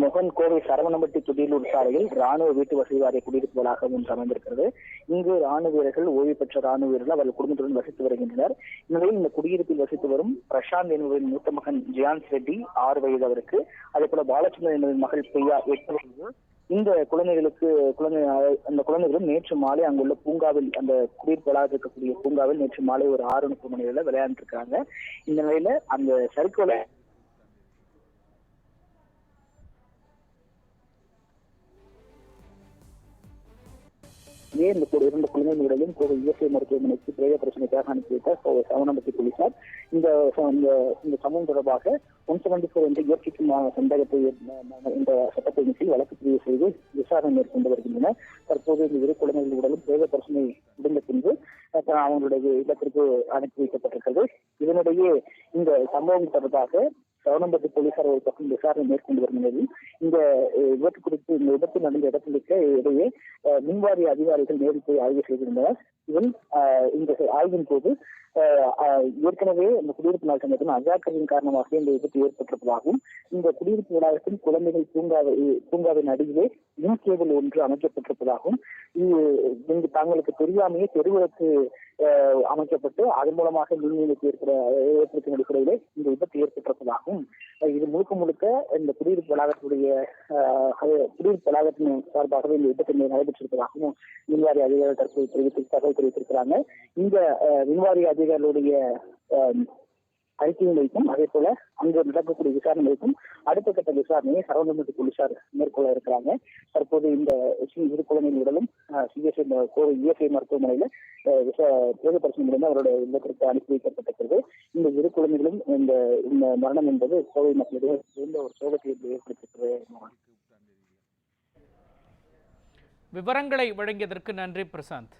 முகன் கோவை சரவணம்பட்டி துடியலூர் சாலையில் ராணுவ வீட்டு வசதி வாரிய குடியிருப்பு வளாகம் ஒன்று அமைந்திருக்கிறது. இங்கு ராணுவ வீரர்கள், ஓய்வு பெற்ற ராணுவ வீரர்கள் அவர்கள் குடும்பத்துடன் வசித்து வருகின்றனர். இந்நிலையில் இந்த குடியிருப்பில் வசித்து வரும் பிரசாந்த் என்பவரின் மூத்த மகன் ஜியான்ஸ் ரெட்டி 6 வயது அவருக்கு, அதே போல பாலச்சந்திரன் என்பவரின் மகள் பிரியா 8 வயது. இந்த அந்த குழந்தைகளும் நேற்று மாலை அங்குள்ள பூங்காவில், அந்த குடியிருப்பு வளாக இருக்கக்கூடிய பூங்காவில் நேற்று மாலை ஒரு 6:30 மணி அளவில் விளையாண்டு இருக்காங்க. இந்த நிலையில அந்த சறுக்கோலை இந்த இரண்டு குழந்தைகளிடையும் கோவை இஎஸ்ஐ மருத்துவமனைக்கு பிரேத பரிசோதனைக்காக அனுப்பி வைத்தார் கோவை சரவணம்பட்டி போலீசார். இந்த சம்பவம் தொடர்பாக 174 என்ற இயற்கைக்கு சந்தேகத்தை இந்த சட்டத்தின் கீழ் வழக்கு பதிவு செய்து விசாரணை மேற்கொண்டு வருகின்றனர். தற்போது இந்த இரு குழந்தைகள் உடலும் பிரேத பரிசோதனை முடிந்த பின்பு அவங்களுடைய இல்லத்திற்கு அனுப்பி வைக்கப்பட்டிருக்கிறது. இதனிடையே இந்த சம்பவம் தொடர்பாக சரவணம்பட்டி போலீசார் ஒரு பக்கம் விசாரணை மேற்கொண்டு வரும் நிலையில் இந்த விபத்து குறித்து, இந்த விபத்து நடந்த இடத்திற்கு இடையே மின்வாரிய அதிகாரிகள் நேரில் போய் ஆய்வு செய்திருந்தனர். இதில் இந்த ஆய்வின் போது ஏற்கனவே இந்த குடியிருப்பு நாள் அஜாக்கிரதையின் காரணமாக இந்த விபத்து ஏற்பட்டிருப்பதாகவும், இந்த குடியிருப்பு வளாகத்தில் குழந்தைகள் பூங்காவின் அடியிலே மின் கேபிள் ஒன்று அமைக்கப்பட்டிருப்பதாகவும், இங்கு தங்களுக்கு தெரியாமையே தெருவிளக்கு அமைக்கப்பட்டு அதன் மூலமாக மின் இணைப்பு ஏற்படுத்தும் அடிப்படையிலே இந்த விபத்து ஏற்பட்டிருப்பதாகவும், இது முழுக்க இந்த குடியிருப்பு வளாகத்தின் சார்பாகவே இந்த விபத்து நடைபெற்றிருப்பதாகவும் மின்வாரிய அதிகாரிகள் தற்போது தகவல் தெரிவித்திருக்கிறாங்க. இந்த மின்வாரிய அதிகாரிகளுடைய அறிக்கையும் வைக்கும், அதே போல அங்கு நடக்கக்கூடிய விசாரணை வைக்கும் அடுத்த கட்ட விசாரணையை சரவணம்பட்டி போலீசார் மேற்கொள்ள இருக்கிறாங்க. தற்போது இந்த இரு குழந்தைகள் உடலும் கோவை இஎஸ்ஐ மருத்துவமனையில பிரேத பரிசோதனை முடிந்து அவருடைய இல்லத்திற்கு அனுப்பி வைக்கப்பட்டிருக்கிறது. இந்த இரு குழந்தைகளும் இந்த மரணம் என்பது கோவை மக்களிடையே ஒரு சோகத்தை ஏற்படுத்தியிருக்கிறது. விவரங்களை வழங்கியதற்கு நன்றி பிரசாந்த்.